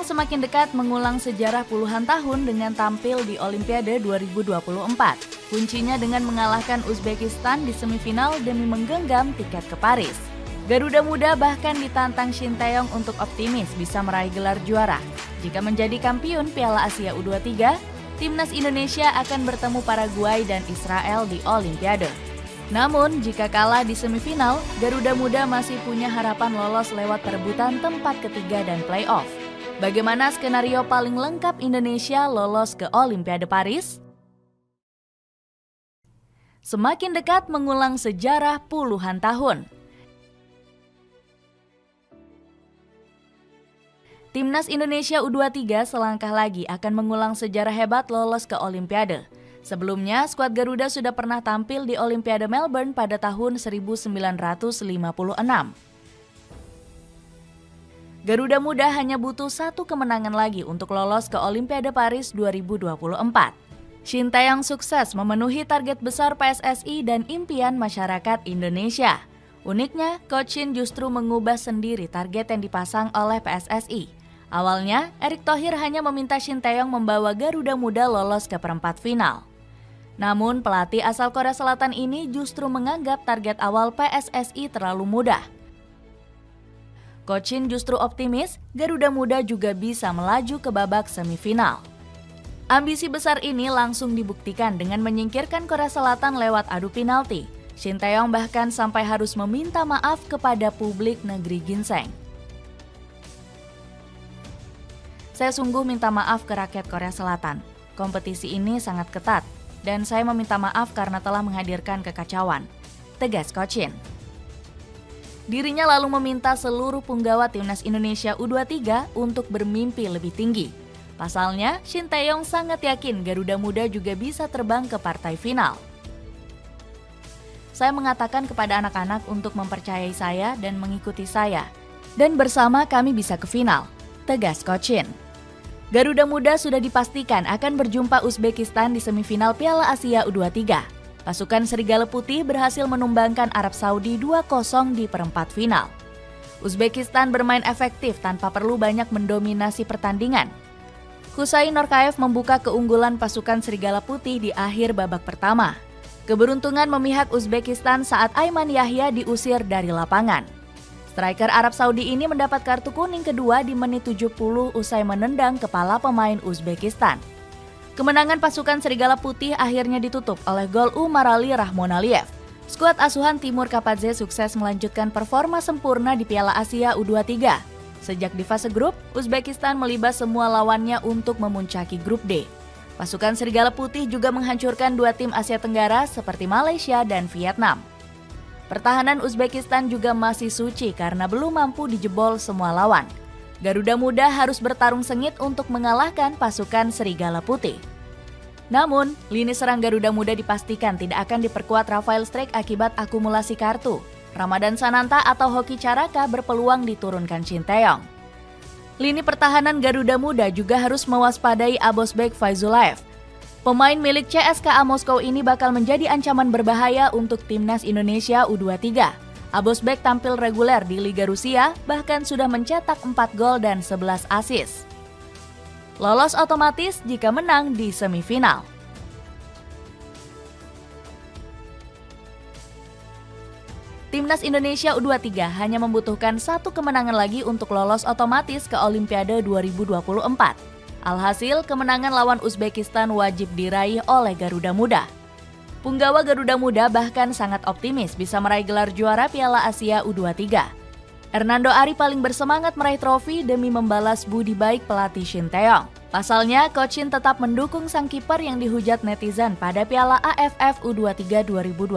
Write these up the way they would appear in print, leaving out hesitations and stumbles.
Sinteyong semakin dekat mengulang sejarah puluhan tahun dengan tampil di Olimpiade 2024. Kuncinya dengan mengalahkan Uzbekistan di semifinal demi menggenggam tiket ke Paris. Garuda Muda bahkan ditantang Sinteyong untuk optimis bisa meraih gelar juara. Jika menjadi kampiun Piala Asia U23, timnas Indonesia akan bertemu Paraguay dan Israel di Olimpiade. Namun, jika kalah di semifinal, Garuda Muda masih punya harapan lolos lewat perebutan tempat ketiga dan play-off. Bagaimana skenario paling lengkap Indonesia lolos ke Olimpiade Paris? Semakin dekat mengulang sejarah puluhan tahun. Timnas Indonesia U23 selangkah lagi akan mengulang sejarah hebat lolos ke Olimpiade. Sebelumnya, skuad Garuda sudah pernah tampil di Olimpiade Melbourne pada tahun 1956. Garuda Muda hanya butuh satu kemenangan lagi untuk lolos ke Olimpiade Paris 2024. Sinteyong sukses memenuhi target besar PSSI dan impian masyarakat Indonesia. Uniknya, Coach Shin justru mengubah sendiri target yang dipasang oleh PSSI. Awalnya, Erick Thohir hanya meminta Sinteyong membawa Garuda Muda lolos ke perempat final. Namun, pelatih asal Korea Selatan ini justru menganggap target awal PSSI terlalu mudah. Coach Shin justru optimis Garuda Muda juga bisa melaju ke babak semifinal. Ambisi besar ini langsung dibuktikan dengan menyingkirkan Korea Selatan lewat adu penalti. Sinteyong bahkan sampai harus meminta maaf kepada publik negeri ginseng. Saya sungguh minta maaf ke rakyat Korea Selatan. Kompetisi ini sangat ketat. Dan saya meminta maaf karena telah menghadirkan kekacauan, tegas Coach Shin. Dirinya lalu meminta seluruh punggawa timnas Indonesia U23 untuk bermimpi lebih tinggi. Pasalnya, Sinteyong sangat yakin Garuda Muda juga bisa terbang ke partai final. Saya mengatakan kepada anak-anak untuk mempercayai saya dan mengikuti saya. Dan bersama kami bisa ke final, tegas Coach Shin. Garuda Muda sudah dipastikan akan berjumpa Uzbekistan di semifinal Piala Asia U23. Pasukan Serigala Putih berhasil menumbangkan Arab Saudi 2-0 di perempat final. Uzbekistan bermain efektif tanpa perlu banyak mendominasi pertandingan. Husain Norkaev membuka keunggulan pasukan Serigala Putih di akhir babak pertama. Keberuntungan memihak Uzbekistan saat Aiman Yahya diusir dari lapangan. Striker Arab Saudi ini mendapat kartu kuning kedua di menit 70 usai menendang kepala pemain Uzbekistan. Kemenangan pasukan Serigala Putih akhirnya ditutup oleh gol Umarali Rahmonaliev. Skuad asuhan Timur Kapadze sukses melanjutkan performa sempurna di Piala Asia U23. Sejak di fase grup, Uzbekistan melibas semua lawannya untuk memuncaki grup D. Pasukan Serigala Putih juga menghancurkan dua tim Asia Tenggara seperti Malaysia dan Vietnam. Pertahanan Uzbekistan juga masih suci karena belum mampu dijebol semua lawan. Garuda Muda harus bertarung sengit untuk mengalahkan pasukan Serigala Putih. Namun, lini serang Garuda Muda dipastikan tidak akan diperkuat Rafael Strijk akibat akumulasi kartu. Ramadan Sananta atau Hoki Caraka berpeluang diturunkan Sinteyong. Lini pertahanan Garuda Muda juga harus mewaspadai Abosbek Faizulaev. Pemain milik CSKA Moskow ini bakal menjadi ancaman berbahaya untuk timnas Indonesia U23. Abosbek tampil reguler di Liga Rusia, bahkan sudah mencetak 4 gol dan 11 assist. Lolos otomatis jika menang di semifinal. Timnas Indonesia U23 hanya membutuhkan satu kemenangan lagi untuk lolos otomatis ke Olimpiade 2024. Alhasil, kemenangan lawan Uzbekistan wajib diraih oleh Garuda Muda. Punggawa Garuda Muda bahkan sangat optimis bisa meraih gelar juara Piala Asia U23. Hernando Ari paling bersemangat meraih trofi demi membalas budi baik pelatih Sinteyong. Pasalnya, Coach Shin tetap mendukung sang kiper yang dihujat netizen pada Piala AFF U23 2023.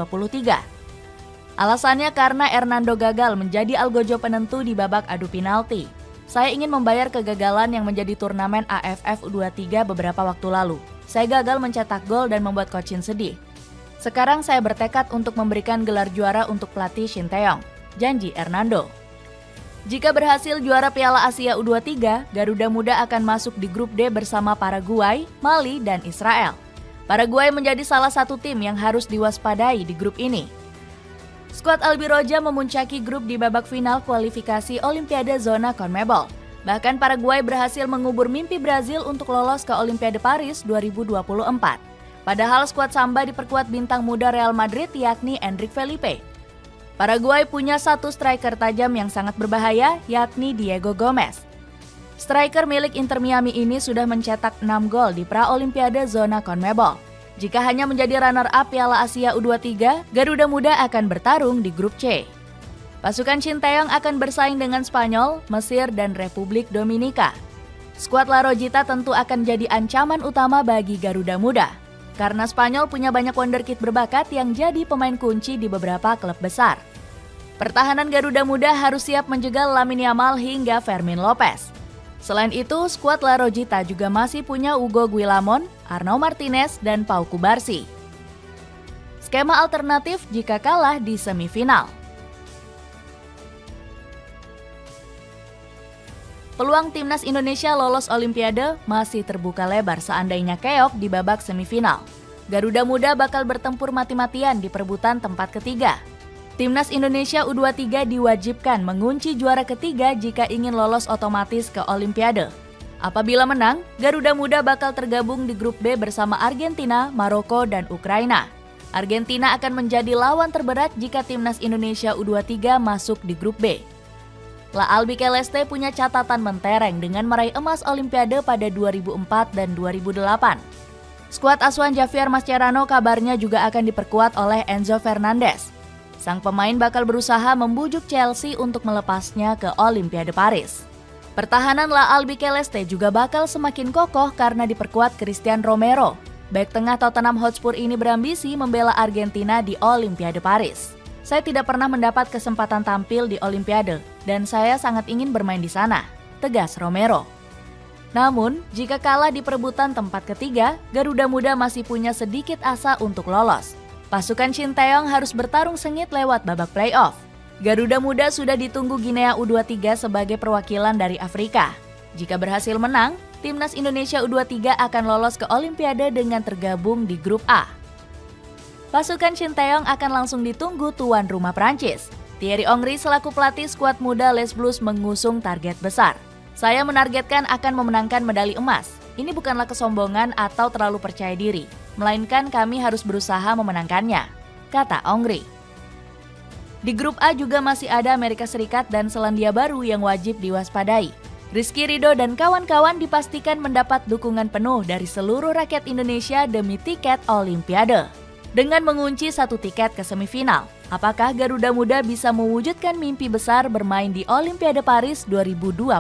Alasannya karena Hernando gagal menjadi algojo penentu di babak adu penalti. Saya ingin membayar kegagalan yang menjadi turnamen AFF U23 beberapa waktu lalu. Saya gagal mencetak gol dan membuat Coach Shin sedih. Sekarang saya bertekad untuk memberikan gelar juara untuk pelatih Sinteyong, janji Hernando. Jika berhasil juara Piala Asia U23, Garuda Muda akan masuk di grup D bersama Paraguay, Mali, dan Israel. Paraguay menjadi salah satu tim yang harus diwaspadai di grup ini. Skuad Albiroja memuncaki grup di babak final kualifikasi Olimpiade Zona CONMEBOL. Bahkan Paraguay berhasil mengubur mimpi Brazil untuk lolos ke Olimpiade Paris 2024. Padahal skuad Samba diperkuat bintang muda Real Madrid yakni Endrick Felipe. Paraguay punya satu striker tajam yang sangat berbahaya yakni Diego Gomez. Striker milik Inter Miami ini sudah mencetak 6 gol di pra-Olimpiade zona CONMEBOL. Jika hanya menjadi runner-up Piala Asia U23, Garuda Muda akan bertarung di grup C. Pasukan Sinteyong akan bersaing dengan Spanyol, Mesir, dan Republik Dominika. Skuad La Rojita tentu akan jadi ancaman utama bagi Garuda Muda, karena Spanyol punya banyak wonderkid berbakat yang jadi pemain kunci di beberapa klub besar. Pertahanan Garuda Muda harus siap menjegal Lamine Yamal hingga Fermin Lopez. Selain itu, skuad La Rojita juga masih punya Hugo Guillamon, Arnau Martinez, dan Pau Kubarsi. Skema alternatif jika kalah di semifinal. Peluang timnas Indonesia lolos Olimpiade masih terbuka lebar seandainya keok di babak semifinal. Garuda Muda bakal bertempur mati-matian di perebutan tempat ketiga. Timnas Indonesia U23 diwajibkan mengunci juara ketiga jika ingin lolos otomatis ke Olimpiade. Apabila menang, Garuda Muda bakal tergabung di grup B bersama Argentina, Maroko, dan Ukraina. Argentina akan menjadi lawan terberat jika timnas Indonesia U23 masuk di grup B. La Albiceleste punya catatan mentereng dengan meraih emas Olimpiade pada 2004 dan 2008. Skuad asuhan Javier Mascherano kabarnya juga akan diperkuat oleh Enzo Fernandez. Sang pemain bakal berusaha membujuk Chelsea untuk melepasnya ke Olimpiade Paris. Pertahanan La Albiceleste juga bakal semakin kokoh karena diperkuat Christian Romero. Bek tengah Tottenham Hotspur ini berambisi membela Argentina di Olimpiade Paris. Saya tidak pernah mendapat kesempatan tampil di Olimpiade, dan saya sangat ingin bermain di sana, tegas Romero. Namun, jika kalah di perebutan tempat ketiga, Garuda Muda masih punya sedikit asa untuk lolos. Pasukan Sinteyong harus bertarung sengit lewat babak playoff. Garuda Muda sudah ditunggu Guinea U23 sebagai perwakilan dari Afrika. Jika berhasil menang, timnas Indonesia U23 akan lolos ke Olimpiade dengan tergabung di grup A. Pasukan Sinteyong akan langsung ditunggu tuan rumah Prancis. Thierry Henry selaku pelatih skuad muda Les Bleus mengusung target besar. Saya menargetkan akan memenangkan medali emas. Ini bukanlah kesombongan atau terlalu percaya diri, melainkan kami harus berusaha memenangkannya, kata Henry. Di grup A juga masih ada Amerika Serikat dan Selandia Baru yang wajib diwaspadai. Rizky Ridho dan kawan-kawan dipastikan mendapat dukungan penuh dari seluruh rakyat Indonesia demi tiket Olimpiade. Dengan mengunci satu tiket ke semifinal, apakah Garuda Muda bisa mewujudkan mimpi besar bermain di Olimpiade Paris 2024?